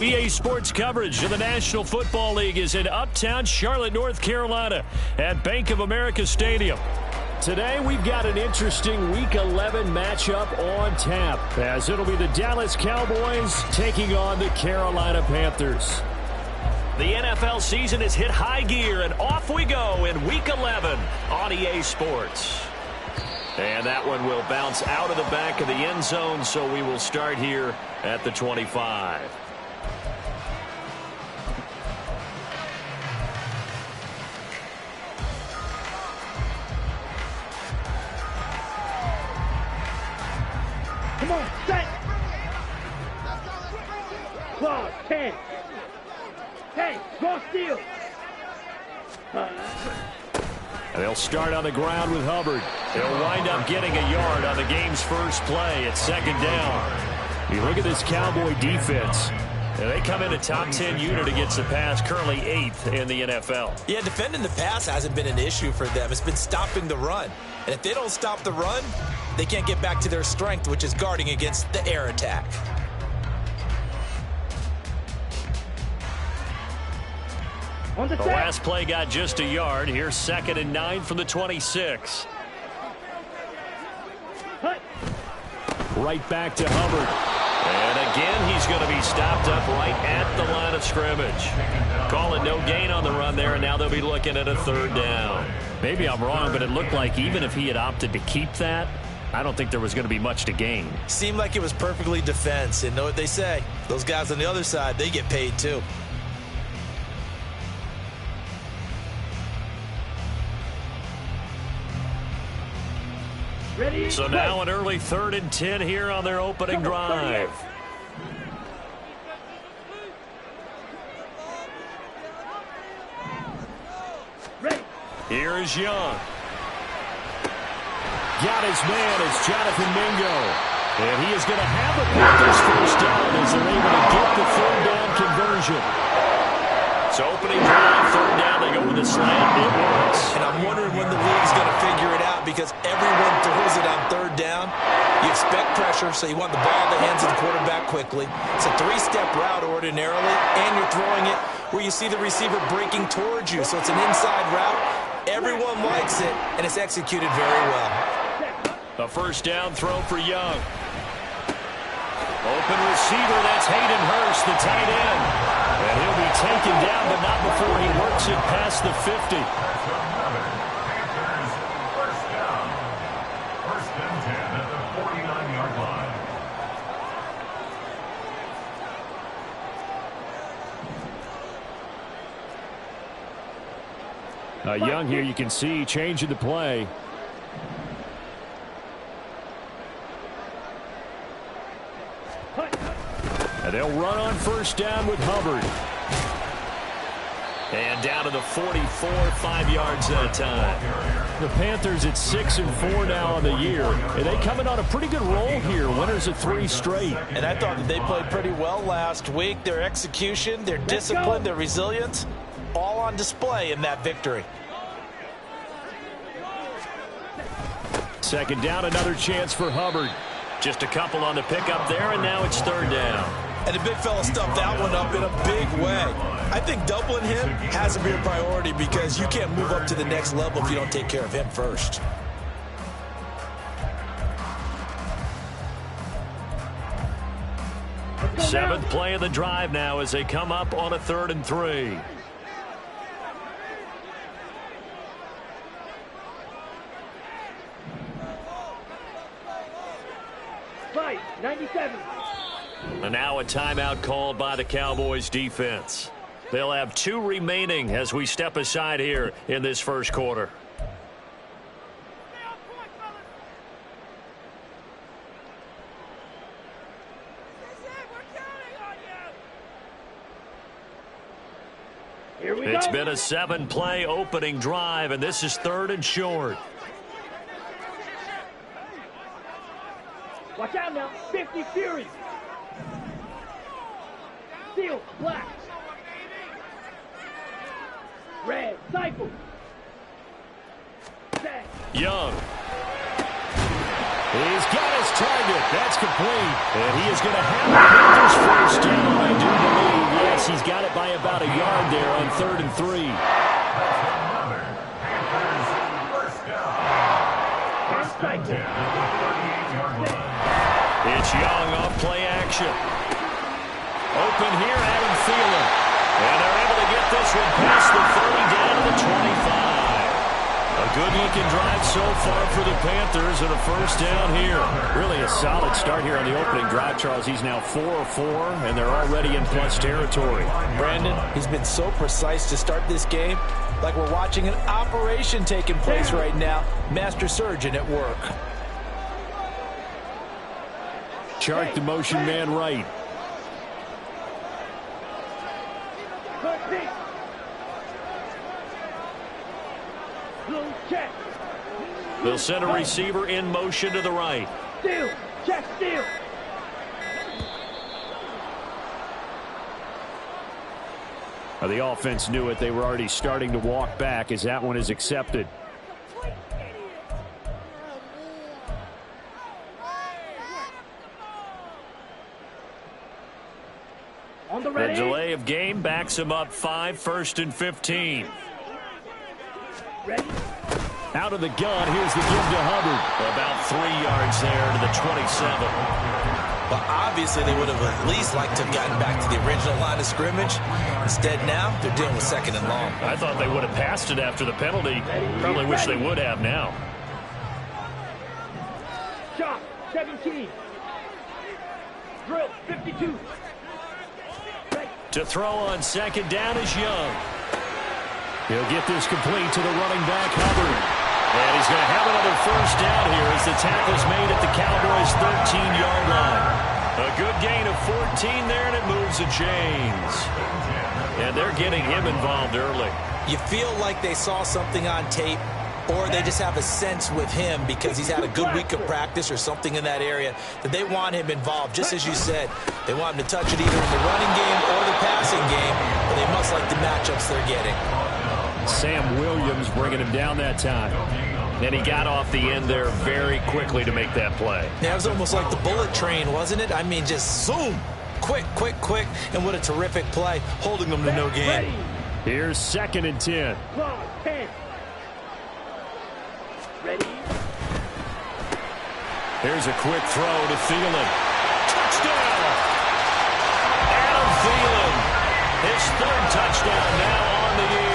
EA Sports coverage of the National Football League is in uptown Charlotte, North Carolina at Bank of America Stadium. Today we've got an interesting Week 11 matchup on tap, as it'll be the Dallas Cowboys taking on the Carolina Panthers. The NFL season has hit high gear, and off we go in Week 11 on EA Sports. And that one will bounce out of the back of the end zone, so we will start here at the 25. Come on, set! Claw, 10. Hey, go steal! And they'll start on the ground with Hubbard. They'll wind up getting a yard on the game's first play at second down. You look at this Cowboy defense. They come in a top 10 unit against the pass, currently 8th in the NFL. Yeah, defending the pass hasn't been an issue for them. It's been stopping the run. And if they don't stop the run, they can't get back to their strength, which is guarding against the air attack. The last play got just a yard. Here's 2nd and 9 from the 26. Right back to Hubbard. And again, he's going to be stopped up right at the line of scrimmage. Calling no gain on the run there, and now they'll be looking at a 3rd down. Maybe I'm wrong, but it looked like even if he had opted to keep that, I don't think there was going to be much to gain. Seemed like it was perfectly defense. And know what they say? Those guys on the other side, they get paid too. So now an early 3rd and 10 here on their opening drive. Here is Young. Got his man is Jonathan Mingo. And he is going to have the Panthers first down as they're able to get the 3rd down conversion. So opening drive, 3rd down, they go with a slant. It works. And I'm wondering when the league's going to figure it out, because everyone throws it on 3rd down. You expect pressure, so you want the ball in the hands of the quarterback quickly. It's a 3-step route ordinarily, and you're throwing it where you see the receiver breaking towards you. So it's an inside route. Everyone likes it, and it's executed very well. A 1st down throw for Young. Open receiver, that's Hayden Hurst, the tight end. And he'll be taken down, but not before he works it past the 50. First down. 1st and 10 at the 49-yard line. Young here, you can see changing the play. And they'll run on 1st down with Hubbard. And down to the 44, 5 yards at a time. The Panthers at 6-4 now on the year. And they coming on a pretty good roll here. Winners of 3 straight. And I thought that they played pretty well last week. Their execution, their discipline, their resilience, all on display in that victory. 2nd down, another chance for Hubbard. Just a couple on the pickup there, and now it's 3rd down. And the big fella stuffed that one up in a big way. I think doubling him has to be a priority, because you can't move up to the next level if you don't take care of him first. Seventh play of the drive now as they come up on a 3rd and 3. Fight, 97. And now a timeout called by the Cowboys defense. They'll have 2 remaining as we step aside here in this 1st quarter. It's been a 7-play opening drive, and this is 3rd and short. Watch out now, 50 Fury. Steel, black. Red, Cycle. Young. He's got his target. That's complete. And he is going to have the Panthers first down, I do believe. Yes, he's got it by about a yard there on 3rd and 3. Another Panthers first down. First and 10 at the 38-yard line. It's Young off play action. Open here, Adam Thielen. And they're able to get this one past the 30 down to the 25. A good-looking drive so far for the Panthers and a first down here. Really a solid start here on the opening drive, Charles. He's now 4 of 4, and they're already in plus territory. Brandon, he's been so precise to start this game, like we're watching an operation taking place right now. Master surgeon at work. Chark the motion man right. Check. They'll send a receiver in motion to the right. Steal. Check. Steal. The offense knew it. They were already starting to walk back as that one is accepted. On the The ready. delay of game backs him up 5, 1st and 15. Ready. Out of the gun, here's the give to Hubbard. About 3 yards there to the 27. But obviously they would have at least liked to have gotten back to the original line of scrimmage. Instead now, they're dealing with 2nd and long. I thought they would have passed it after the penalty. Probably wish they would have now. Shot. 17. Drill. 52. To throw on 2nd down is Young. He'll get this complete to the running back, Hubbard. And he's going to have another first down here as the tackle's made at the Cowboys' 13-yard line. A good gain of 14 there, and it moves the chains. And they're getting him involved early. You feel like they saw something on tape, or they just have a sense with him because he's had a good week of practice or something in that area that they want him involved. Just as you said, they want him to touch it either in the running game or the passing game, but they must like the matchups they're getting. Sam Williams bringing him down that time. And he got off the end there very quickly to make that play. Yeah, it was almost like the bullet train, wasn't it? I mean, just zoom. Quick. And what a terrific play, holding them to no gain. Here's 2nd and 10. 10. Ready. Here's a quick throw to Thielen. Touchdown! Adam Thielen, his 3rd touchdown now on the year.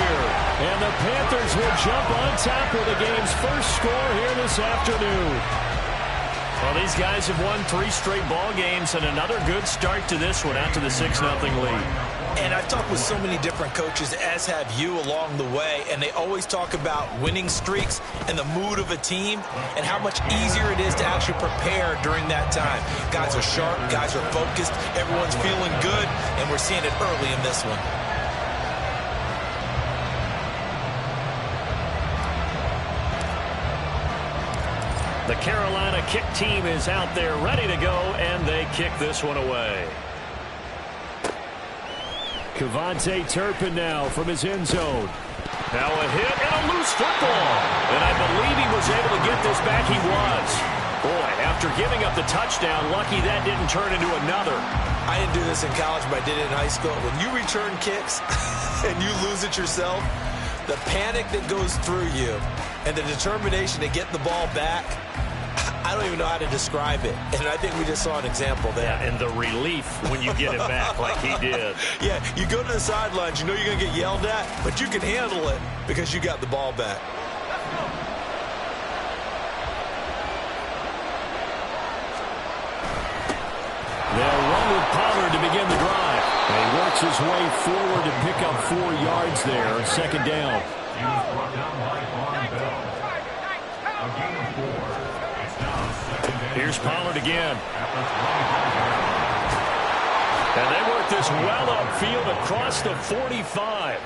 And the Panthers will jump on top with the game's first score here this afternoon. Well, these guys have won 3 straight ball games and another good start to this one out to the 6-0 lead. And I've talked with so many different coaches, as have you along the way, and they always talk about winning streaks and the mood of a team and how much easier it is to actually prepare during that time. Guys are sharp, guys are focused, everyone's feeling good, and we're seeing it early in this one. The Carolina kick team is out there ready to go, and they kick this one away. Kevontae Turpin now from his end zone. Now a hit and a loose football. And I believe he was able to get this back. He was. Boy, after giving up the touchdown, lucky that didn't turn into another. I didn't do this in college, but I did it in high school. When you return kicks and you lose it yourself, the panic that goes through you and the determination to get the ball back, I don't even know how to describe it. And I think we just saw an example there. Yeah, and the relief when you get it back like he did. Yeah, you go to the sidelines, you know you're going to get yelled at, but you can handle it because you got the ball back. They'll run with Pollard to begin the drive. And he works his way forward to pick up 4 yards there, 2nd down. He was brought down by Von Bell. A gain of 4. It's now 2nd and Here's Pollard again. at the 25-yard And they work this well upfield across the 45.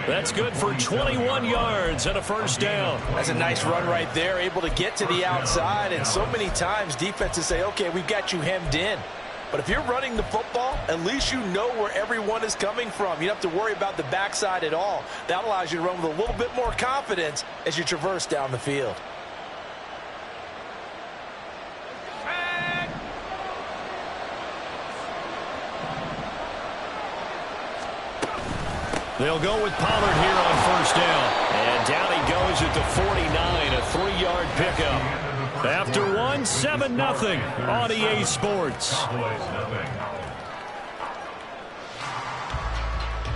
That's good for 21 yards and a first down. That's a nice run right there, able to get to the outside. And so many times defenses say, okay, we've got you hemmed in. But if you're running the football, at least you know where everyone is coming from. You don't have to worry about the backside at all. That allows you to run with a little bit more confidence as you traverse down the field. They'll go with Pollard here on first down. And down he goes at the 49, a 3-yard pickup. After one, 7-0 on EA Sports.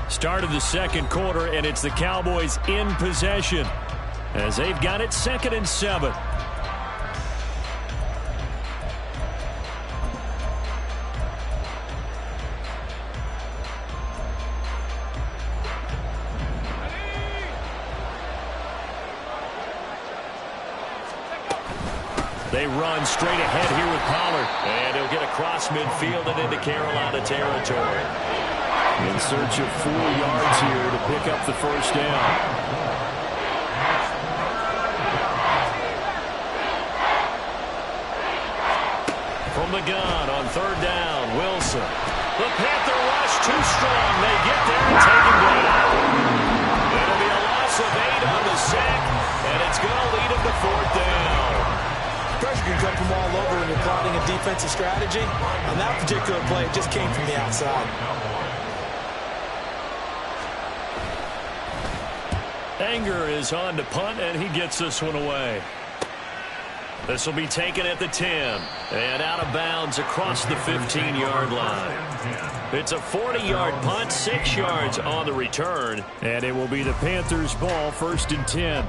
Start of the second quarter, and it's the Cowboys in possession as they've got it 2nd and 7. They run straight ahead here with Pollard. And he'll get across midfield and into Carolina territory. In search of 4 yards here to pick up the first down. From the gun on 3rd down, Wilson. The Panther rush too strong. They get there and take him down. It'll be a loss of 8 on the sack, and it's going to lead him to 4th down. Pressure can come from all over when you're plotting a defensive strategy. On that particular play, it just came from the outside. Anger is on to punt, and he gets this one away. This will be taken at the 10 and out of bounds across the 15-yard line. It's a 40-yard punt, 6 yards on the return, and it will be the Panthers' ball, 1st and 10.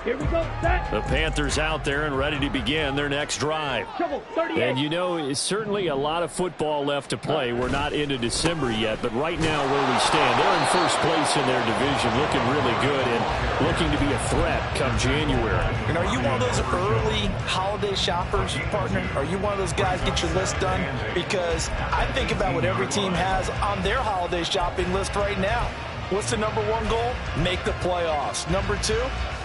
Here we go, set. The Panthers out there and ready to begin their next drive. Trouble, 38. And you know, it's certainly a lot of football left to play. We're not into December yet, but right now where we stand, they're in first place in their division, looking really good and looking to be a threat come January. And are you one of those early holiday shoppers, partner? Are you one of those guys get your list done? Because I think about what every team has on their holiday shopping list right now. What's the number 1 goal? Make the playoffs. Number 2,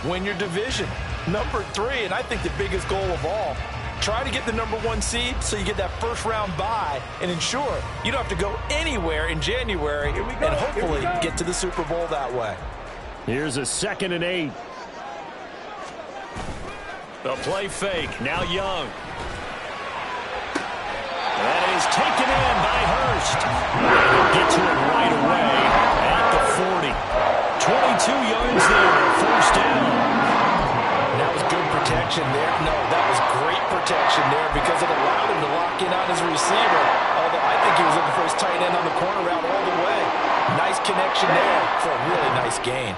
win your division. Number 3, and I think the biggest goal of all, try to get the number 1 seed so you get that first-round bye and ensure you don't have to go anywhere in January and hopefully get to the Super Bowl that way. Here's a 2nd and 8. The play fake. Now Young. That is taken in by Hurst. Get to it right away at the 40. 22 yards there, 1st down. That was good protection there. No, that was great protection there because it allowed him to lock in on his receiver. Although I think he was looking for his tight end on the corner route all the way. Nice connection there for a really nice gain.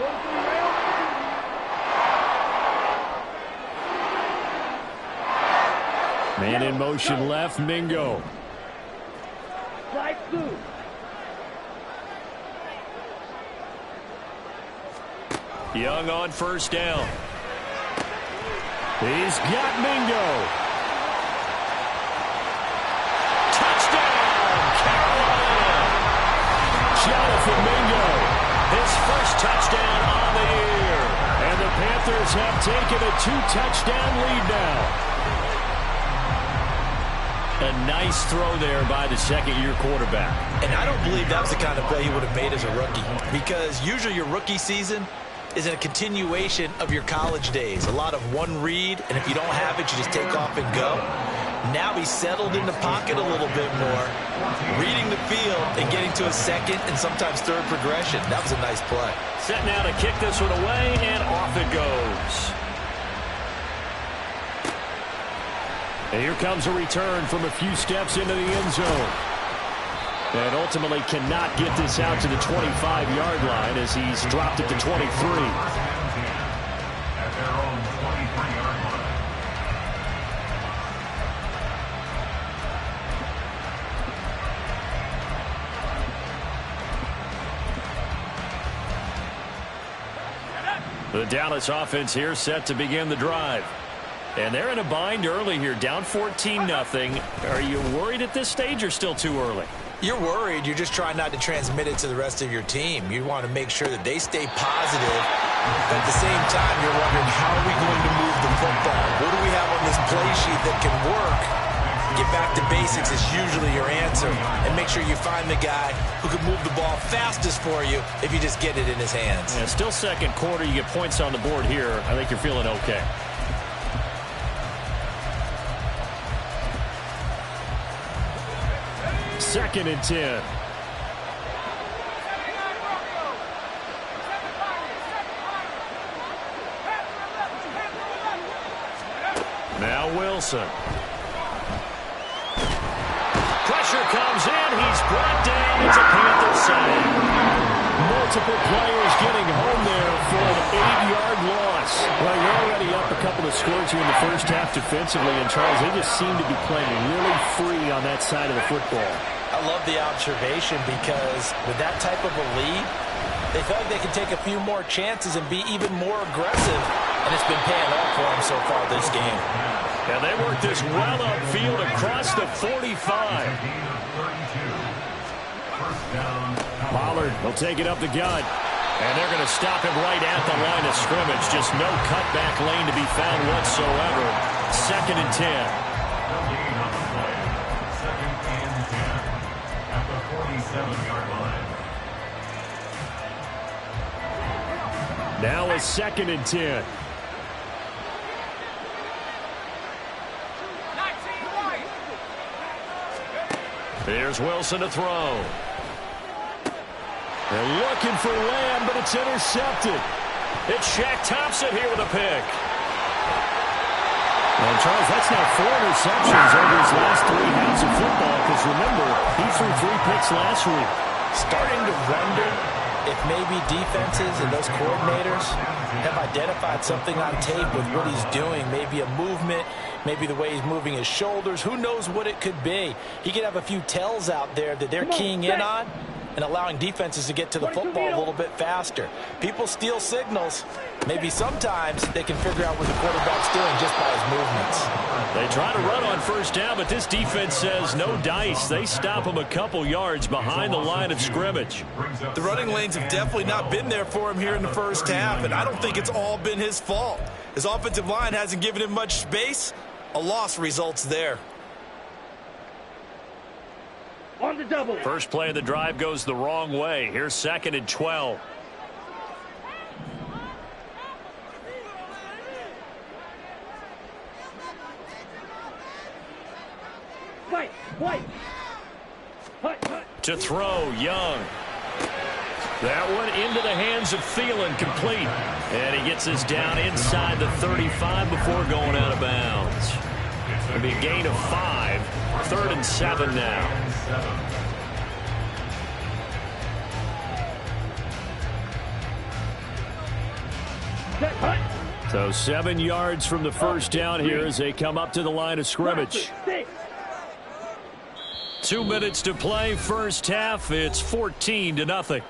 Man in motion left, Mingo. Slide through. Young on 1st down. He's got Mingo. Touchdown, Carolina. Jonathan Mingo, his first touchdown on the year. And the Panthers have taken a 2-touchdown lead now. A nice throw there by the 2nd-year quarterback. And I don't believe that was the kind of play he would have made as a rookie, because usually your rookie season is in a continuation of your college days. A lot of one read, and if you don't have it, you just take off and go. Now he's settled in the pocket a little bit more, reading the field and getting to a 2nd and sometimes 3rd progression. That was a nice play. Set now to kick this one away, and off it goes. And here comes a return from a few steps into the end zone. And ultimately cannot get this out to the 25-yard line as he's dropped it to 23. At their own 23-yard line. The Dallas offense here set to begin the drive. And they're in a bind early here, down 14-0. Are you worried at this stage or still too early? You're worried. You're just trying not to transmit it to the rest of your team. You want to make sure that they stay positive. But at the same time, you're wondering, how are we going to move the football? What do we have on this play sheet that can work? Get back to basics is usually your answer. And make sure you find the guy who can move the ball fastest for you if you just get it in his hands. Yeah, still 2nd quarter. You get points on the board here. I think you're feeling okay. Second and 10. Now Wilson. Pressure comes in. He's brought down. It's a Panther save. Multiple players getting home there for an 8-yard loss. Well, you're already up a couple of scores here in the first half defensively, and Charles, they just seem to be playing really free on that side of the football. I love the observation because with that type of a lead, they feel like they can take a few more chances and be even more aggressive, and it's been paying off for them so far this game. And they work this well upfield across the 45. Pollard will take it up the gut. And they're going to stop him right at the line of scrimmage. Just no cutback lane to be found whatsoever. 2nd and 10. At the 47-yard line. Now a 2nd and 10. Here's Wilson to throw. They're looking for Lamb, but it's intercepted. It's Shaq Thompson here with a pick. And Charles, that's now 4 interceptions over his last 3 halves of football, because remember, he threw 3 picks last week. Starting to wonder if maybe defenses and those coordinators have identified something on tape with what he's doing. Maybe a movement, maybe the way he's moving his shoulders. Who knows what it could be? He could have a few tells out there that they're keying in on and allowing defenses to get to the football a little bit faster. People steal signals. Maybe sometimes they can figure out what the quarterback's doing just by his movements. They try to run on first down, but this defense says no dice. They stop him a couple yards behind the line of scrimmage. The running lanes have definitely not been there for him here in the first half, and I don't think it's all been his fault. His offensive line hasn't given him much space. A loss results there. On the double. First play of the drive goes the wrong way. Here's 2nd and 12. Fight. To throw, Young. That one into the hands of Thielen, complete. And he gets this down inside the 35 before going out of bounds. It'll be a gain of 5. 3rd and 7 now. So 7 yards from the first down here as they come up to the line of scrimmage. 2 minutes to play, first half. It's 14-0.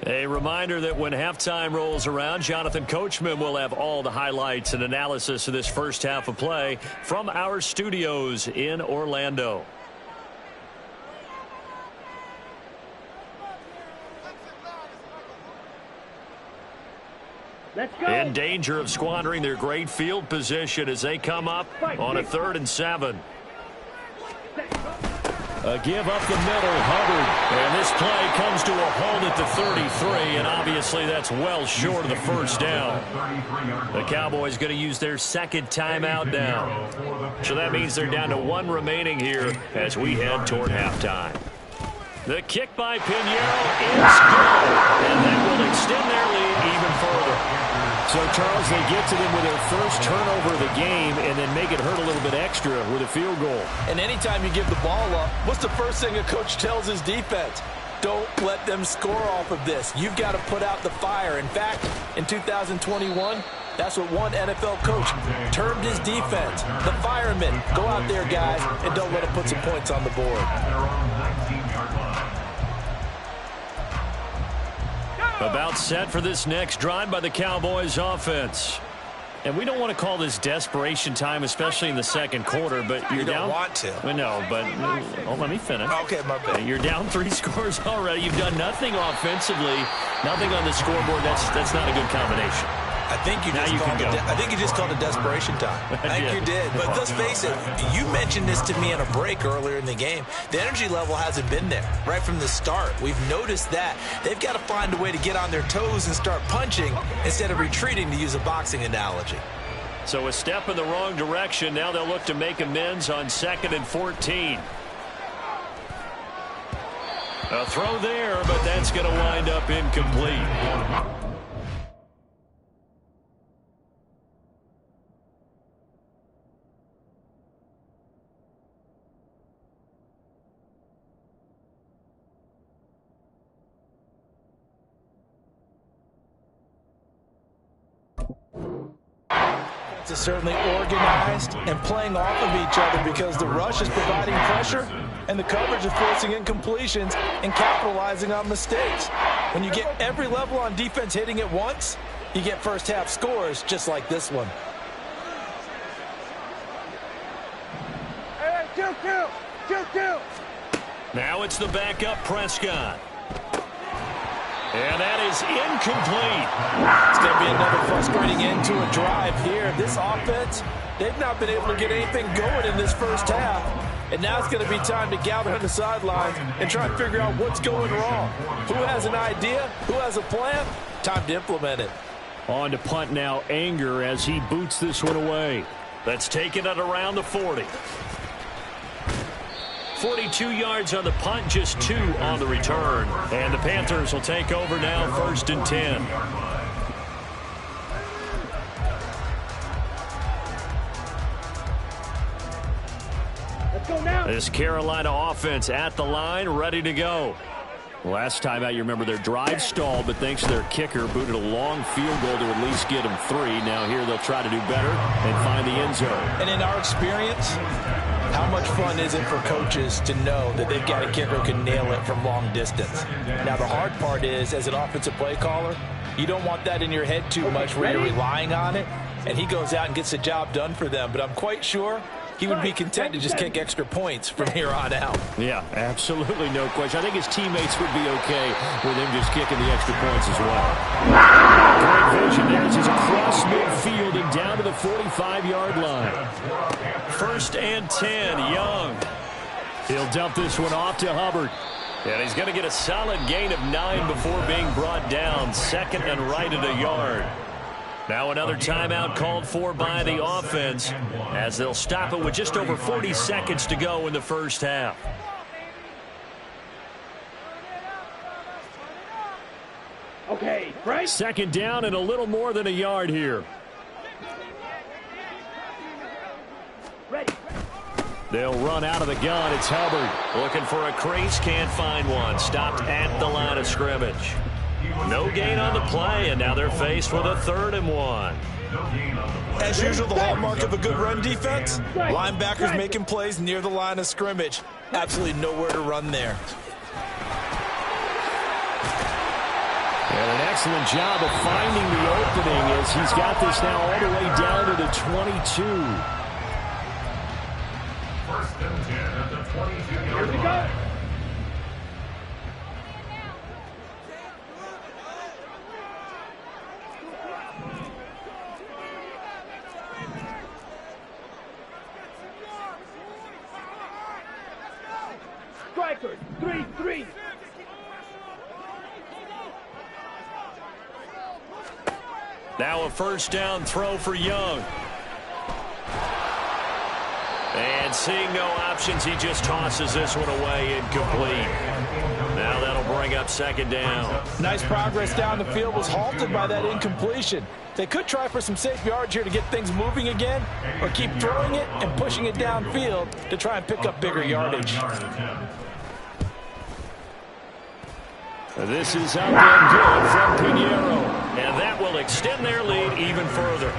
A reminder that when halftime rolls around, Jonathan Coachman will have all the highlights and analysis of this first half of play from our studios in Orlando. Let's go. In danger of squandering their great field position as they come up on a 3rd and 7. A give up the middle, Hubbard. And this play comes to a halt at the 33, and obviously that's well short of the first down. The Cowboys going to use their 2nd timeout now. So that means they're down to 1 remaining here as we head toward halftime. The kick by Pinheiro is good, and that will extend their lead even further. So, Charles, they get to them with their first turnover of the game and then make it hurt a little bit extra with a field goal. And anytime you give the ball up, what's the first thing a coach tells his defense? Don't let them score off of this. You've got to put out the fire. In fact, in 2021, that's what one NFL coach termed his defense. The firemen. Go out there, guys, and don't let them put some points on the board. About set for this next drive by the Cowboys offense. And we don't want to call this desperation time, especially in the second quarter, but you're down. You don't want to. I know, but let me finish. Okay, my bad. You're down 3 scores already. You've done nothing offensively, nothing on the scoreboard. That's not a good combination. I think you just called it desperation time. I think you did. But let's face it, you mentioned this to me in a break earlier in the game. The energy level hasn't been there right from the start. We've noticed that. They've got to find a way to get on their toes and start punching instead of retreating, to use a boxing analogy. So a step in the wrong direction. Now they'll look to make amends on 2nd and 14. A throw there, but that's going to wind up incomplete. is certainly organized and playing off of each other because the rush is providing pressure and the coverage is forcing incompletions and capitalizing on mistakes. When you get every level on defense hitting at once, you get first half scores just like this one. Hey, 2-2. 2-2. Now it's the backup Prescott. And that is incomplete. It's going to be another frustrating end to a drive here. This offense, they've not been able to get anything going in this first half. And now it's going to be time to gather on the sidelines and try and figure out what's going wrong. Who has an idea? Who has a plan? Time to implement it. On to punt now, Anger, as he boots this one away. Let's take it at around the 40. 42 yards on the punt, just 2 on the return. And the Panthers will take over now, 1st and 10. Let's go now. This Carolina offense at the line, ready to go. Last time out, you remember their drive stalled, but thanks to their kicker, booted a long field goal to at least get them 3. Now here they'll try to do better and find the end zone. And in our experience, how much fun is it for coaches to know that they've got a kicker who can nail it from long distance? Now, the hard part is, as an offensive play caller, you don't want that in your head too much where you're relying on it, and he goes out and gets the job done for them. But I'm quite sure he would be content to just kick extra points from here on out. Yeah, absolutely no question. I think his teammates would be okay with him just kicking the extra points as well. Great vision there as he's across midfield and down to the 45-yard line. 1st and 10, Young. He'll dump this one off to Hubbard. And he's going to get a solid gain of 9 before being brought down. 2nd and right at a yard. Now another timeout called for by the offense as they'll stop it with just over 40 seconds to go in the first half. Okay, right. 2nd down and a little more than a yard here. Ready. They'll run out of the gun. It's Hubbard looking for a crease. Can't find one. Stopped at the line of scrimmage. No gain on the play, and now they're faced with a 3rd and 1. As usual, the hallmark of a good run defense, linebackers making plays near the line of scrimmage. Absolutely nowhere to run there. And an excellent job of finding the opening as he's got this now all the way down to the 22. 1st and 10 at the 22-yard Here we line. go. Strikers, 3-3. Now a 1st down throw for Young. And seeing no options, he just tosses this one away, incomplete. Now that'll bring up 2nd down. Nice progress down the field was halted by that incompletion. They could try for some safe yards here to get things moving again, or keep throwing it and pushing it downfield to try and pick up bigger yardage. This is up and good from Pinheiro. And that will extend their lead even further.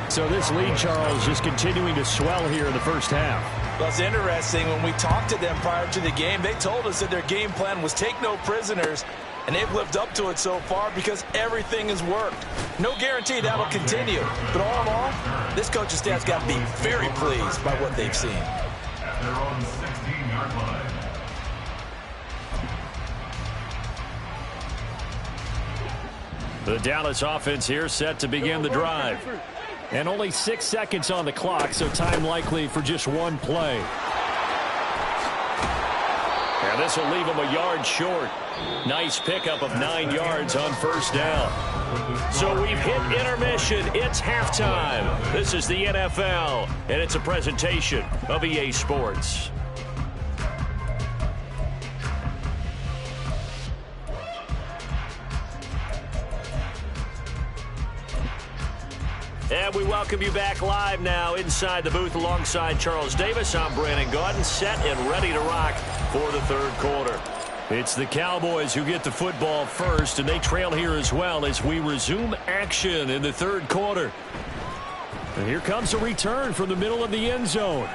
So this lead, Charles, just continuing to swell here in the first half. Well, it's interesting. When we talked to them prior to the game, they told us that their game plan was take no prisoners, and they've lived up to it so far because everything has worked. No guarantee that'll continue. But all in all, this coaching staff's got to be very pleased by what they've seen. At their own 16-yard line. The Dallas offense here set to begin the drive. And only 6 seconds on the clock, so time likely for just one play. And this will leave them a yard short. Nice pickup of 9 yards on 1st down. So we've hit intermission. It's halftime. This is the NFL, and it's a presentation of EA Sports. And we welcome you back live now inside the booth alongside Charles Davis. I'm Brandon Gaudin, set and ready to rock for the 3rd quarter. It's the Cowboys who get the football first, and they trail here as well as we resume action in the 3rd quarter. And here comes a return from the middle of the end zone.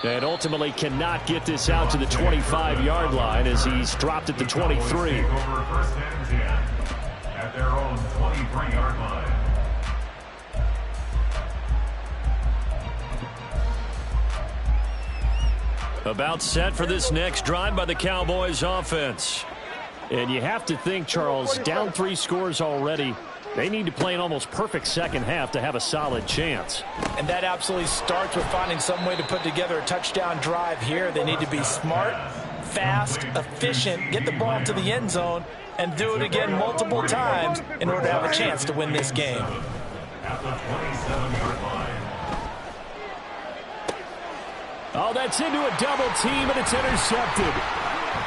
And ultimately cannot get this out to the 25-yard line as he's dropped at the 23. First and 10 at their own 23-yard line. About set for this next drive by the Cowboys offense. And you have to think, Charles, down 3 scores already. They need to play an almost perfect second half to have a solid chance. And that absolutely starts with finding some way to put together a touchdown drive here. They need to be smart, fast, efficient, get the ball to the end zone, and do it again multiple times in order to have a chance to win this game. At the 27-yard line. Oh, that's into a double team, and it's intercepted.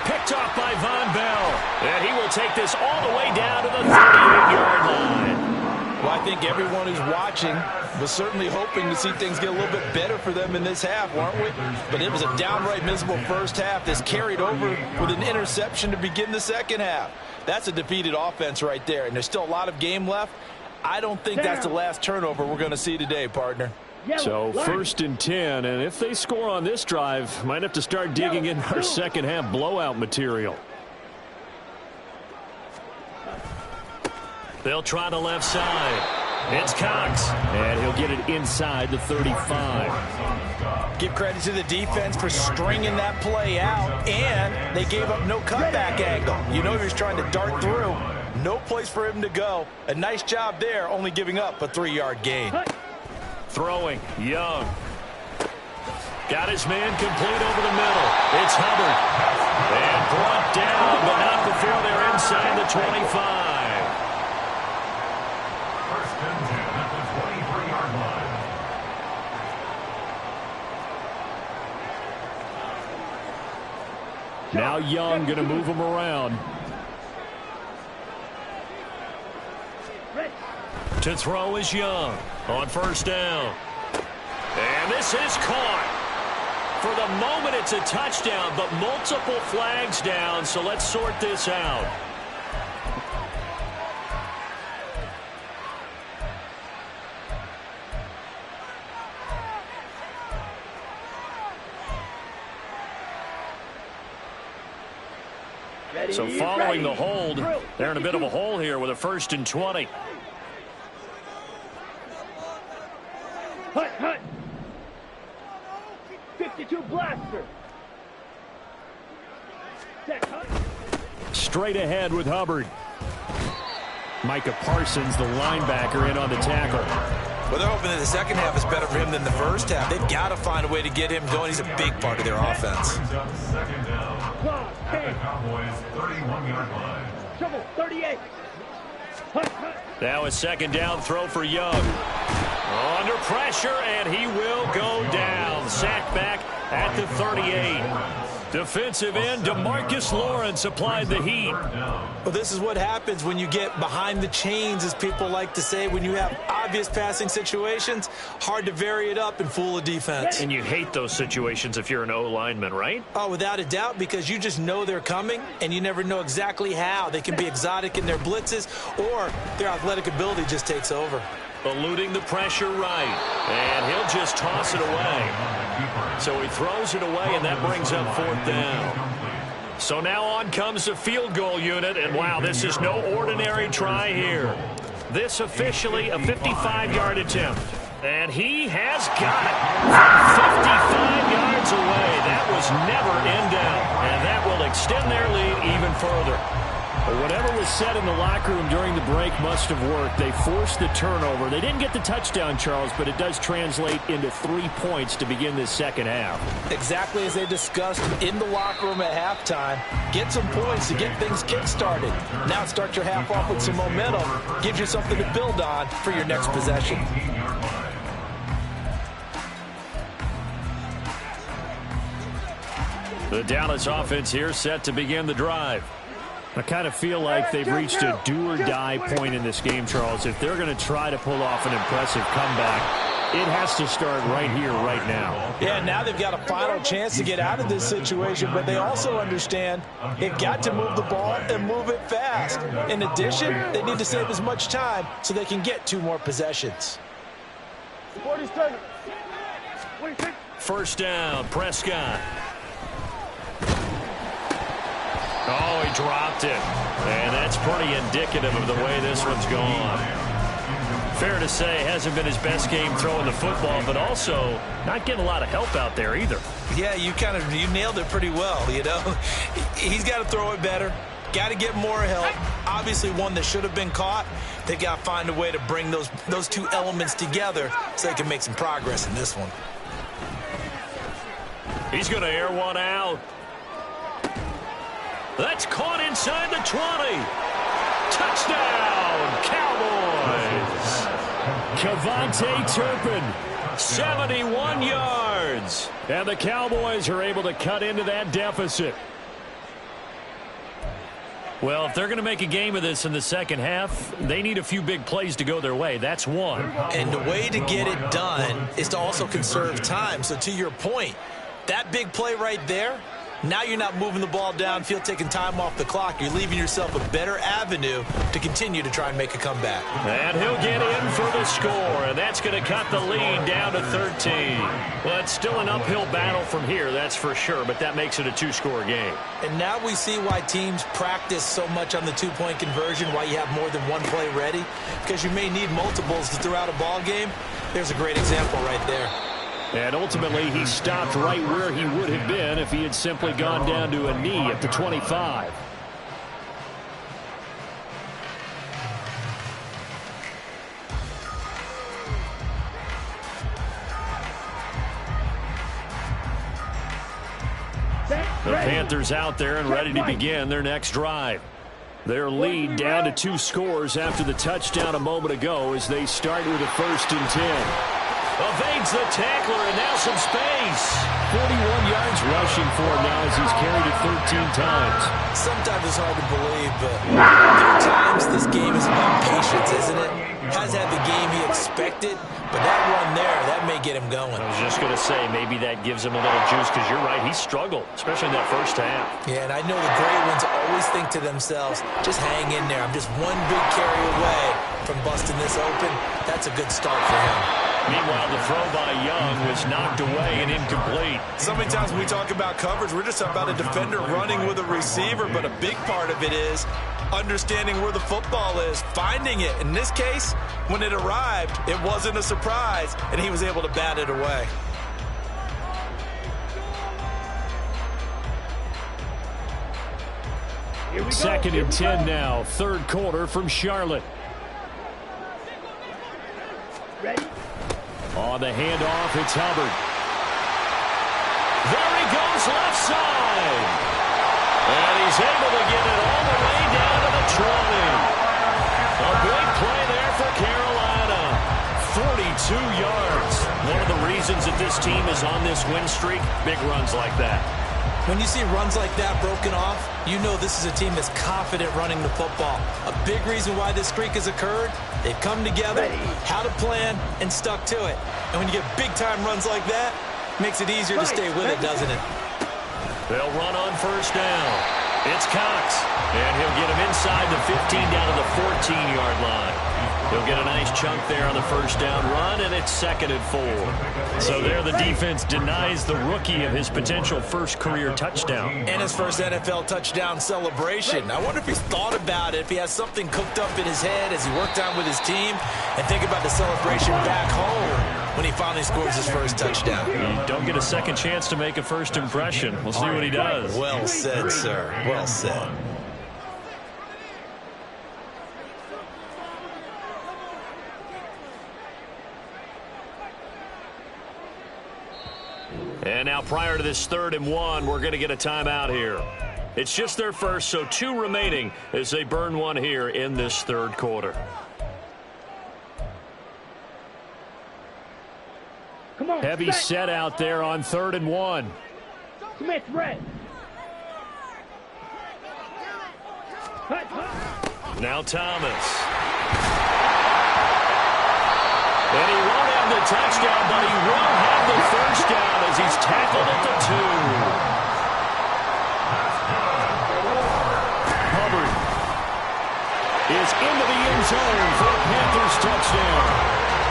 Picked off by Von Bell. And he will take this all the way down to the 38-yard line. Well, I think everyone who's watching was certainly hoping to see things get a little bit better for them in this half, weren't we? But it was a downright miserable first half. This carried over with an interception to begin the second half. That's a defeated offense right there, and there's still a lot of game left. I don't think that's the last turnover we're going to see today, partner. So first and 10, and if they score on this drive, might have to start digging in our second half blowout material. They'll try the left side. It's Cox, and he'll get it inside the 35. Give credit to the defense for stringing that play out, and they gave up no cutback angle. You know he was trying to dart through. No place for him to go. A nice job there, only giving up a 3-yard gain. Throwing, Young. Got his man complete over the middle. It's Hubbard. And brought down, but not before they're inside the 25. First and 10 at the 23-yard line. Now Young going to move him around. To throw is Young on first down. And this is caught. For the moment, it's a touchdown, but multiple flags down, so let's sort this out. So following the hold, they're in a bit of a hole here with a first and 20. Hut! 52 blaster. Set, hut. Straight ahead with Hubbard. Micah Parsons, the linebacker, in on the tackle. Well, they're hoping that the second half is better for him than the first half. They've got to find a way to get him going. He's a big part of their offense. Brings up second down at the Cowboys' 31-yard line. Trouble, 38. Hut. Now a second down throw for Young. Under pressure, and he will go down. Sacked back at the 38. Defensive end DeMarcus Lawrence applied the heat. Well, this is what happens when you get behind the chains, as people like to say. When you have obvious passing situations, hard to vary it up and fool a defense. And you hate those situations if you're an O-lineman, right? Oh, without a doubt, because you just know they're coming, and you never know exactly how. They can be exotic in their blitzes, or their athletic ability just takes over. Eluding the pressure right, and he'll just toss it away. So he throws it away, and that brings up fourth down. So now on comes the field goal unit, and wow, this is no ordinary try here. This officially a 55-yard attempt. And he has got it from 55 yards away. That was never in doubt, and that will extend their lead even further. But whatever was said in the locker room during the break must have worked. They forced the turnover. They didn't get the touchdown, Charles, but it does translate into 3 points to begin this second half. Exactly as they discussed in the locker room at halftime. Get some points to get things kick-started. Now start your half off with some momentum. Gives you something to build on for your next possession. The Dallas offense here set to begin the drive. I kind of feel like they've reached a do-or-die point in this game, Charles. If they're going to try to pull off an impressive comeback, it has to start right here, right now. Yeah, now they've got a final chance to get out of this situation, but they also understand they've got to move the ball and move it fast. In addition, they need to save as much time so they can get 2 more possessions. 40 seconds. 26. First down, Prescott. Oh, he dropped it. And that's pretty indicative of the way this one's gone. Fair to say, hasn't been his best game throwing the football, but also not getting a lot of help out there either. Yeah, you nailed it pretty well, you know. He's got to throw it better. Got to get more help. Obviously one that should have been caught. They've got to find a way to bring those two elements together so they can make some progress in this one. He's going to air one out. That's caught inside the 20. Touchdown, Cowboys. Kevontae Turpin, 71 yards. And the Cowboys are able to cut into that deficit. Well, if they're going to make a game of this in the second half, they need a few big plays to go their way. That's one. And the way to get it done is to also conserve time. So to your point, that big play right there, now you're not moving the ball downfield, taking time off the clock. You're leaving yourself a better avenue to continue to try and make a comeback. And he'll get in for the score, and that's going to cut the lead down to 13. Well, it's still an uphill battle from here, that's for sure, but that makes it a two-score game. And now we see why teams practice so much on the two-point conversion, why you have more than one play ready, because you may need multiples to throw out a ball game. There's a great example right there. And ultimately, he stopped right where he would have been if he had simply gone down to a knee at the 25. The Panthers out there and ready to begin their next drive. Their lead down to 2 scores after the touchdown a moment ago as they start with a 1st and 10. Evades the tackler, and now some space. 41 yards rushing for him now as he's carried it 13 times. Sometimes it's hard to believe, but there are times this game is about patience, isn't it? Has had the game he expected, but that run there, that may get him going. I was just going to say, maybe that gives him a little juice, because you're right, he struggled, especially in that first half. Yeah, and I know the great ones always think to themselves, just hang in there. I'm just one big carry away from busting this open. That's a good start for him. Meanwhile, the throw by Young was knocked away and incomplete. So many times when we talk about coverage, we're just about a defender running with a receiver, but a big part of it is understanding where the football is, finding it. In this case, when it arrived, it wasn't a surprise, and he was able to bat it away. Second and 10 now, 3rd quarter from Charlotte. Ready? On the handoff, it's Hubbard. There he goes, left side. And he's able to get it all the way down to the 20. A big play there for Carolina. 42 yards. One of the reasons that this team is on this win streak, big runs like that. When you see runs like that broken off, you know this is a team that's confident running the football. A big reason why this streak has occurred, they've come together, had a plan, and stuck to it. And when you get big-time runs like that, it makes it easier to stay with it, doesn't it? They'll run on 1st down. It's Cox, and he'll get him inside the 15 down to the 14-yard line. He'll get a nice chunk there on the 1st down run, and it's 2nd and 4. So there the defense denies the rookie of his potential first career touchdown. And his first NFL touchdown celebration. I wonder if he's thought about it, if he has something cooked up in his head as he worked on with his team, and think about the celebration back home when he finally scores his first touchdown. You don't get a second chance to make a first impression. We'll see what he does. Well said, sir. Well said. And now prior to this 3rd and 1, we're going to get a timeout here. It's just their first, so 2 remaining as they burn one here in this 3rd quarter. Come on. Heavy set out there on 3rd and 1. Smith, red. Now Thomas. And he won't have the touchdown, but he will have the 1st down as he's tackled at the 2. Hubbard is into the end zone for a Panthers touchdown.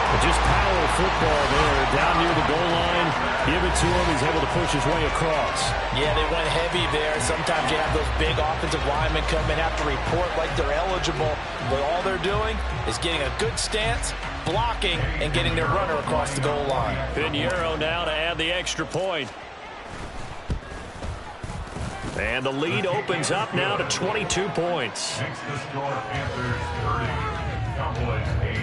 But just Powell football there. Down near the goal line. Give it to him. He's able to push his way across. Yeah, they went heavy there. Sometimes you have those big offensive linemen come and have to report like they're eligible. But all they're doing is getting a good stance, blocking, and getting their runner across the goal line. Pinheiro now to add the extra point. And the lead opens up now to 22 points. Makes the score Panthers 30, Cowboys 8.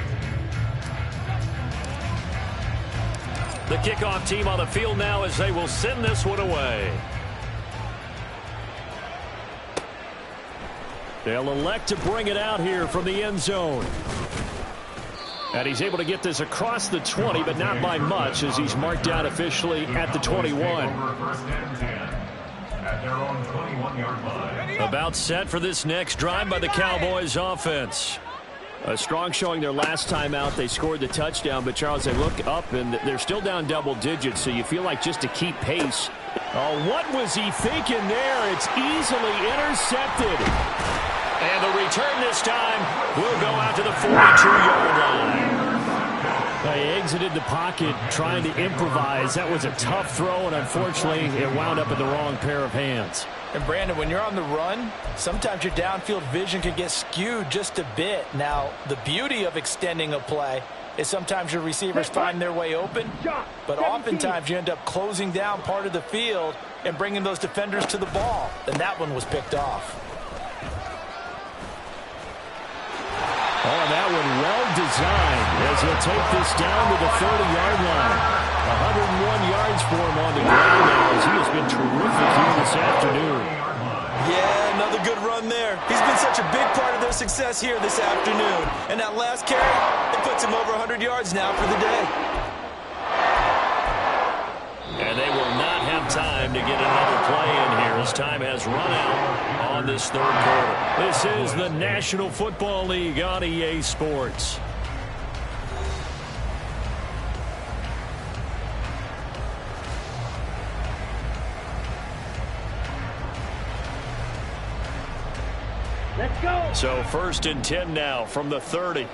The kickoff team on the field now as they will send this one away. They'll elect to bring it out here from the end zone. And he's able to get this across the 20, but not by much as he's marked down officially at the 21. First and 10 at their own 21-yard line. About set for this next drive by the Cowboys offense. A strong showing their last time out. They scored the touchdown, but Charles, they look up and they're still down double digits, so you feel like just to keep pace. Oh, what was he thinking there? It's easily intercepted. And the return this time will go out to the 42-yard line. They exited the pocket trying to improvise. That was a tough throw, and unfortunately, it wound up in the wrong pair of hands. And Brandon, when you're on the run, sometimes your downfield vision can get skewed just a bit. Now, the beauty of extending a play is sometimes your receivers find their way open, but oftentimes you end up closing down part of the field and bringing those defenders to the ball. And that one was picked off. Oh, that one well designed as he'll take this down to the 30-yard line. 101 yards for him on the ground now as he has been terrific here this afternoon. Yeah, another good run there. He's been such a big part of their success here this afternoon. And that last carry, it puts him over 100 yards now for the day. And they will not have time to get another play in here as time has run out on this third quarter. This is the National Football League on EA Sports. Let's go. So 1st and 10 now from the 30.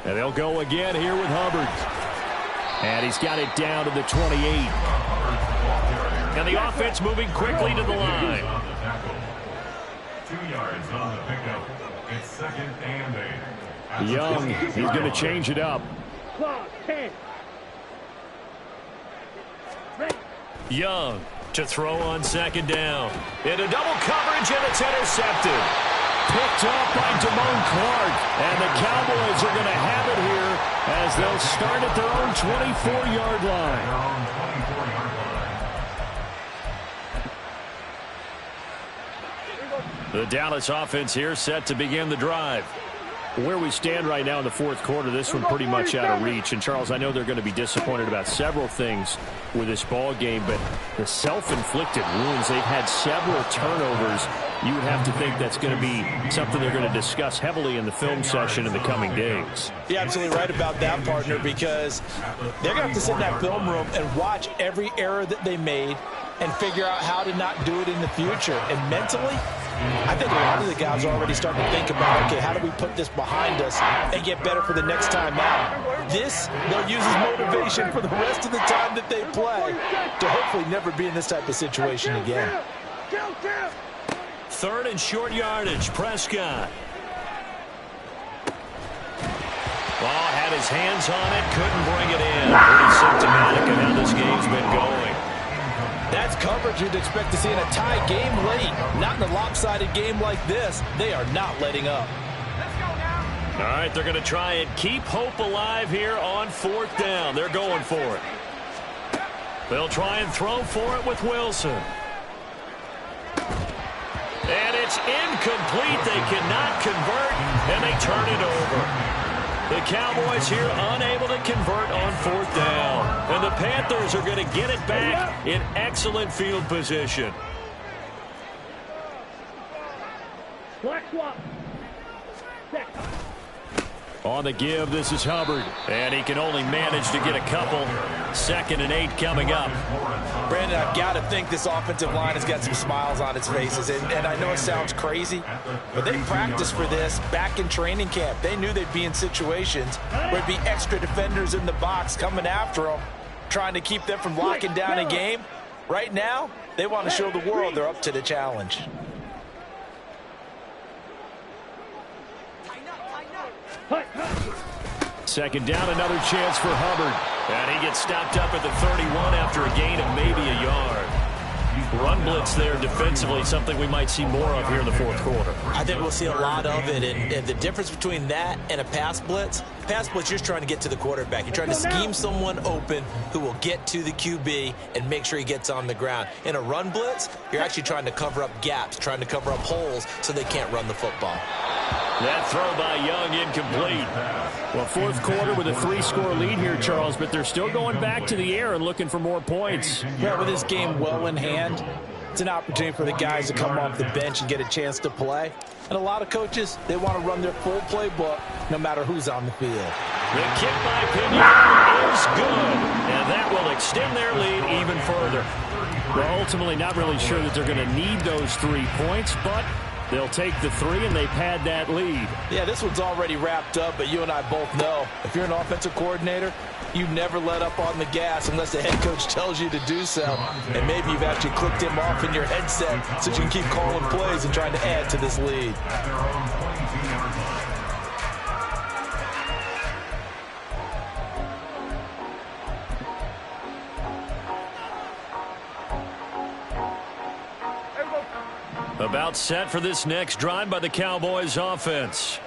And they'll go again here with Hubbard. And he's got it down to the 28. And the offense moving quickly to the line. 2 yards on the pickup. It's 2nd and 8. Young, he's going to change it up. Clock, 10. Ready. Young to throw on 2nd down. Into double coverage, and it's intercepted. Picked up by Damone Clark. And the Cowboys are going to have it here as they'll start at their own 24-yard line. Their own 24-yard line. The Dallas offense here set to begin the drive. Where we stand right now in the fourth quarter, this one pretty much out of reach. And, Charles, I know they're going to be disappointed about several things with this ball game, but the self-inflicted wounds, they've had several turnovers. You would have to think that's going to be something they're going to discuss heavily in the film session in the coming days. You're absolutely right about that, partner, because they're going to have to sit in that film room and watch every error that they made and figure out how to not do it in the future. And mentally, I think a lot of the guys are already starting to think about, okay, how do we put this behind us and get better for the next time out? This, they'll use as motivation for the rest of the time that they play to hopefully never be in this type of situation again. 3rd and short yardage, Prescott. Well, had his hands on it, couldn't bring it in. Pretty symptomatic of how this game's been going. That's coverage you'd expect to see in a tie game late. Not in a lopsided game like this. They are not letting up. All right, they're going to try and keep hope alive here on 4th down. They're going for it. They'll try and throw for it with Wilson. And it's incomplete. They cannot convert, and they turn it over. The Cowboys here unable to convert on 4th down. And the Panthers are going to get it back in excellent field position. Black swap. Set. Oh, On the give, this is Hubbard. And he can only manage to get a couple. 2nd and 8 coming up. Brandon, I've got to think this offensive line has got some smiles on its faces. And I know it sounds crazy, but they practiced for this back in training camp. They knew they'd be in situations where there'd be extra defenders in the box coming after them, trying to keep them from locking down a game. Right now, they want to show the world they're up to the challenge. Second down, another chance for Hubbard. And he gets stopped up at the 31 after a gain of maybe a yard. Run blitz there defensively, something we might see more of here in the 4th quarter. I think we'll see a lot of it, and the difference between that and a pass blitz, you're just trying to get to the quarterback. You're trying to scheme someone open who will get to the QB and make sure he gets on the ground. In a run blitz, you're actually trying to cover up gaps, trying to cover up holes so they can't run the football. That throw by Young incomplete. Well, 4th quarter with a 3-score lead here, Charles, but they're still going back to the air and looking for more points. Yeah, with this game well in hand, it's an opportunity for the guys to come off the bench and get a chance to play. And a lot of coaches, they want to run their full playbook no matter who's on the field. The kick by Pinion is good, and that will extend their lead even further. We're ultimately not really sure that they're going to need those 3 points, but they'll take the 3 and they pad that lead. Yeah, this one's already wrapped up, but you and I both know if you're an offensive coordinator, you never let up on the gas unless the head coach tells you to do so. And maybe you've actually clicked him off in your headset so you can keep calling plays and trying to add to this lead. About set for this next drive by the Cowboys offense.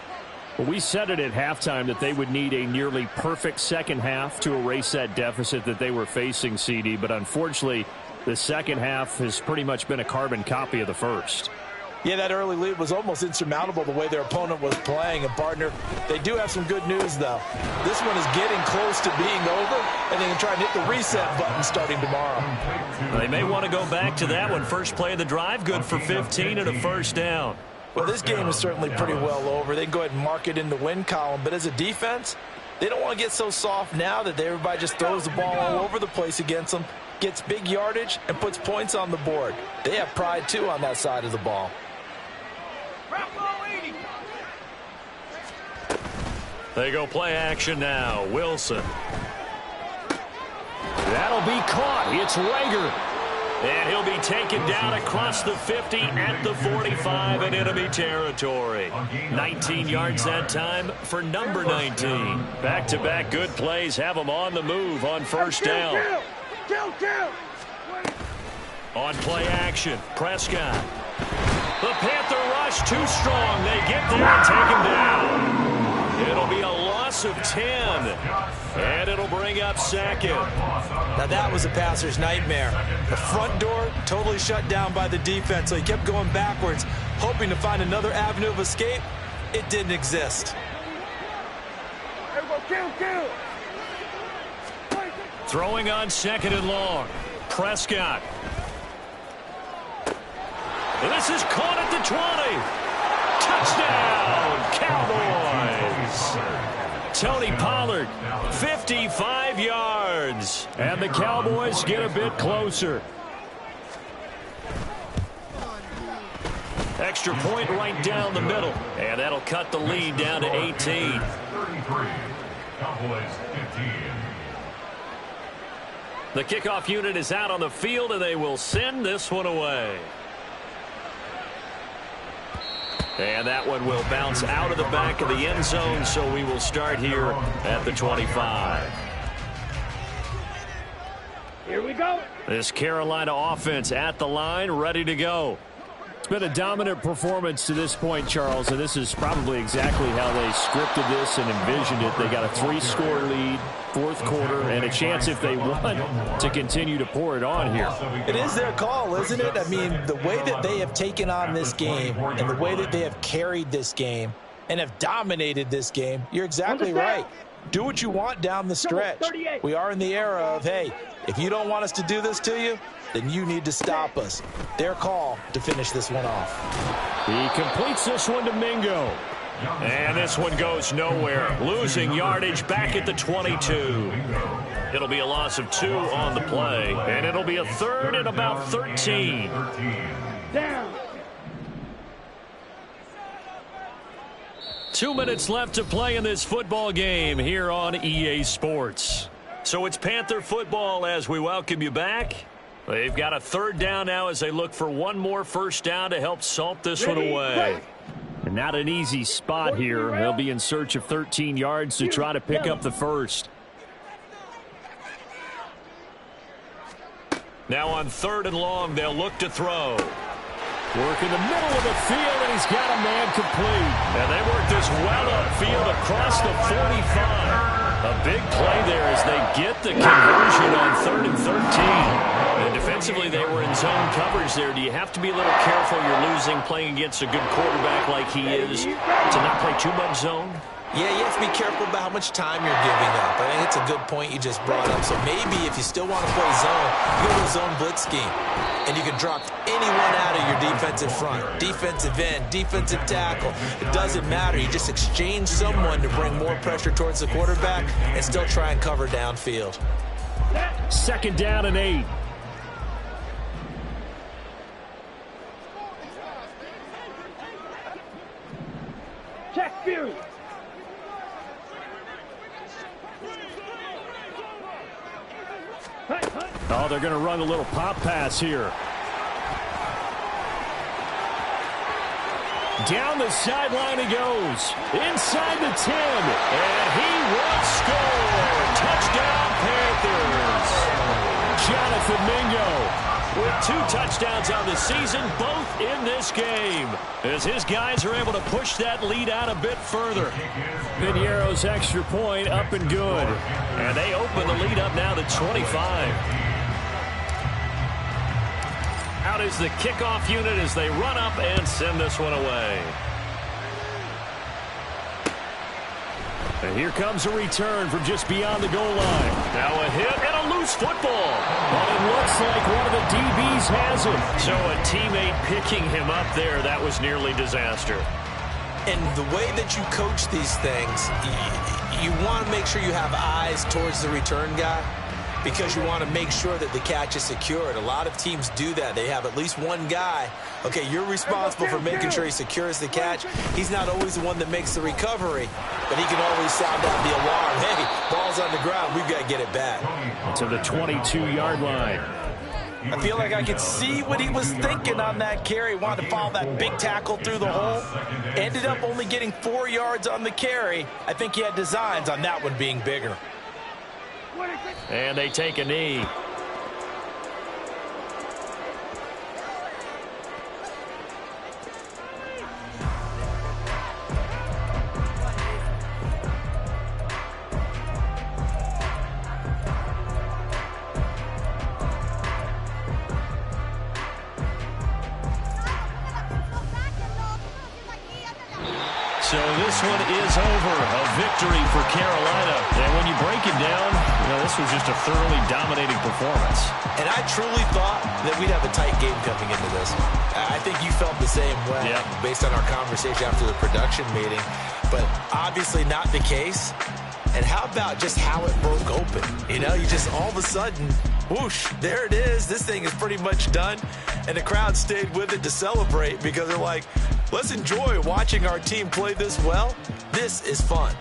Well, we said it at halftime that they would need a nearly perfect second half to erase that deficit that they were facing, CD, but unfortunately the second half has pretty much been a carbon copy of the first. Yeah, that early lead was almost insurmountable the way their opponent was playing. And, partner, they do have some good news, though. This one is getting close to being over, and they can try and hit the reset button starting tomorrow. They may want to go back to that one. First play of the drive, good for 15 and a first down. Well, this game is certainly pretty well over. They can go ahead and mark it in the win column. But as a defense, they don't want to get so soft now that everybody just throws the ball all over the place against them, gets big yardage, and puts points on the board. They have pride, too, on that side of the ball. They go play action now. Wilson. That'll be caught. It's Rager. And he'll be taken down across the 50 at the 45 in enemy territory. 19 yards that time for number 19. Back-to-back good plays have them on the move on first down. On play action, Prescott. The Panther rush too strong. They get there and take him down. It'll be a loss of 10. And it'll bring up second. Now that was a passer's nightmare. The front door totally shut down by the defense, so he kept going backwards, hoping to find another avenue of escape. It didn't exist. Throwing on 2nd and long. Prescott. This is caught at the 20. Touchdown, Cowboys. Tony Pollard, 55 yards. And the Cowboys get a bit closer. Extra point right down the middle. And that'll cut the lead down to 18. 33. Cowboys 15. The kickoff unit is out on the field, and they will send this one away. And that one will bounce out of the back of the end zone, so we will start here at the 25. Here we go. This Carolina offense at the line, ready to go. It's been a dominant performance to this point, Charles, and this is probably exactly how they scripted this and envisioned it. They got a 3-score lead, 4th quarter, and a chance, if they want, to continue to pour it on here. It is their call, isn't it? I mean, the way that they have taken on this game and the way that they have carried this game and have dominated this game, you're exactly right. Do what you want down the stretch. We are in the era of, hey, if you don't want us to do this to you, then you need to stop us. Their call to finish this one off. He completes this one to Mingo. And this one goes nowhere. Losing yardage back at the 22. It'll be a loss of 2 on the play, and it'll be a third and about 13. Down. 2 minutes left to play in this football game here on EA Sports. So it's Panther football as we welcome you back. They've got a third down now as they look for one more first down to help salt this one away. And not an easy spot here. They'll be in search of 13 yards to try to pick up the first. Now on 3rd and long, they'll look to throw. Work in the middle of the field, and he's got a man complete. And they work this well upfield across the 45. A big play there as they get the conversion on 3rd and 13. And defensively, they were in zone coverage there. Do you have to be a little careful you're losing playing against a good quarterback like he is to not play too much zone? Yeah, you have to be careful about how much time you're giving up. I think it's a good point you just brought up. So maybe if you still want to play zone, you go to a zone blitz scheme. And you can drop anyone out of your defensive front. Defensive end, defensive tackle. It doesn't matter. You just exchange someone to bring more pressure towards the quarterback and still try and cover downfield. 2nd down and 8. Check Fury. Oh, they're going to run a little pop pass here. Down the sideline he goes. Inside the 10. And he will score. Touchdown, Panthers. Jonathan Mingo with 2 touchdowns on the season, both in this game, as his guys are able to push that lead out a bit further. Piniero's extra point up and good. And they open the lead up now to 25. Out is the kickoff unit as they run up and send this one away. And here comes a return from just beyond the goal line. Now a hit and a loose football. But it looks like one of the DBs has him. So a teammate picking him up there, that was nearly disaster. And the way that you coach these things, you want to make sure you have eyes towards the return guy, because you want to make sure that the catch is secured. A lot of teams do that. They have at least one guy. Okay, you're responsible for making sure he secures the catch. He's not always the one that makes the recovery, but he can always sound out the alarm. Hey, ball's on the ground. We've got to get it back. To the 22-yard line. I feel like I could see what he was thinking on that carry. Wanted to follow that big tackle through the hole. Ended up only getting 4 yards on the carry. I think he had designs on that one being bigger. And they take a knee. So this one is over. A victory for Carolina. And when you break it down, this was just a thoroughly dominating performance. And I truly thought that we'd have a tight game coming into this. I think you felt the same way based on our conversation after the production meeting. But obviously not the case. And how about just how it broke open? You just all of a sudden, whoosh, there it is. This thing is pretty much done. And the crowd stayed with it to celebrate because they're like, let's enjoy watching our team play this well. This is fun.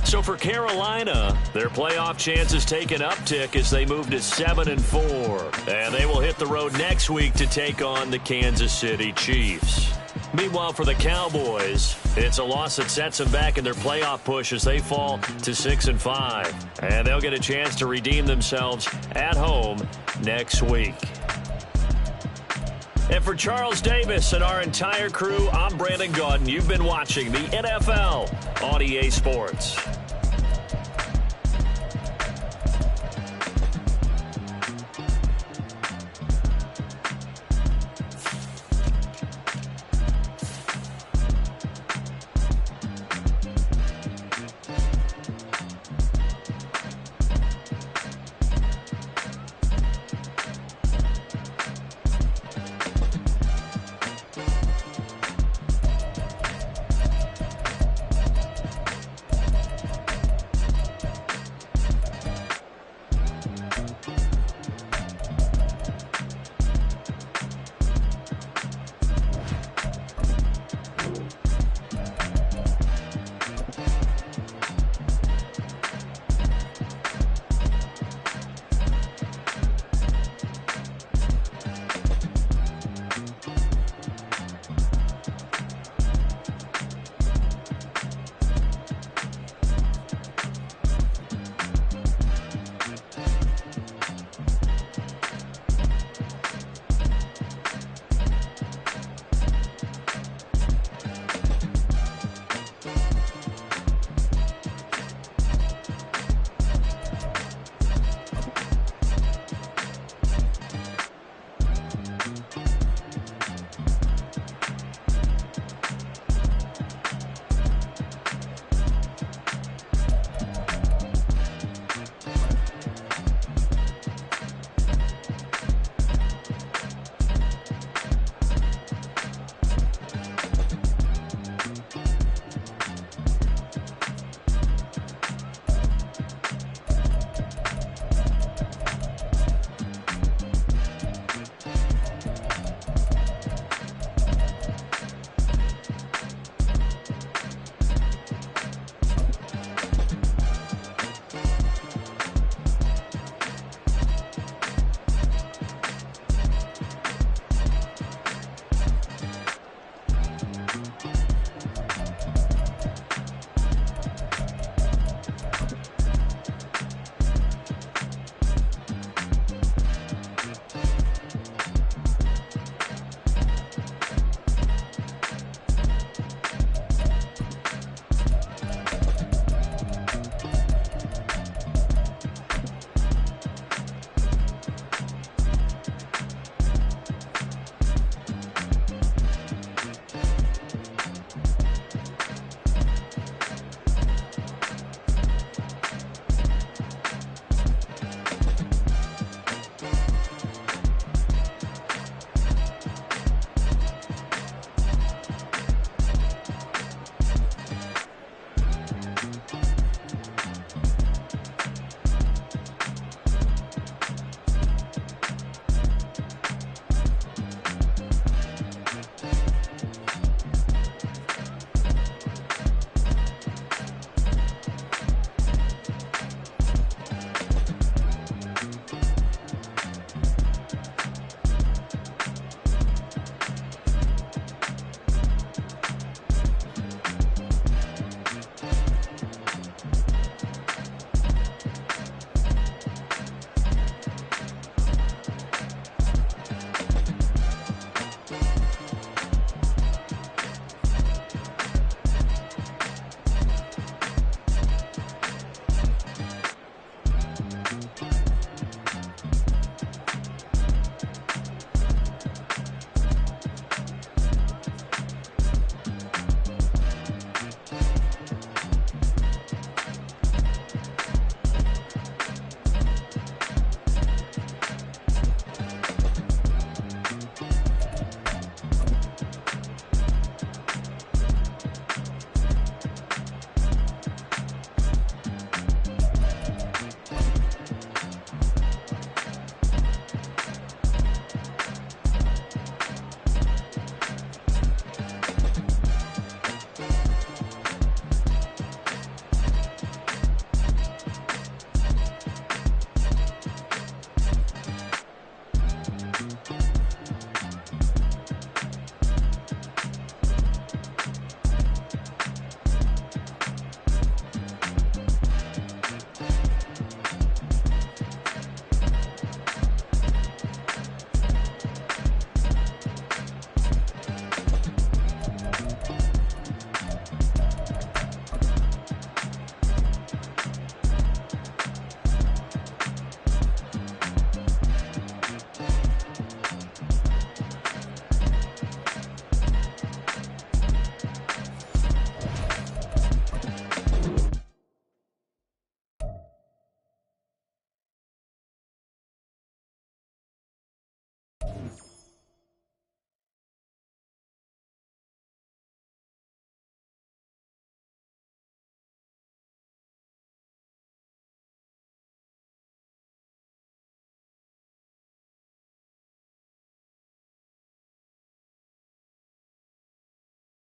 So for Carolina, their playoff chances take an uptick as they move to 7-4. And they will hit the road next week to take on the Kansas City Chiefs. Meanwhile, for the Cowboys, it's a loss that sets them back in their playoff push as they fall to 6-5. And they'll get a chance to redeem themselves at home next week. And for Charles Davis and our entire crew, I'm Brandon Gaudin. You've been watching the NFL on EA Sports.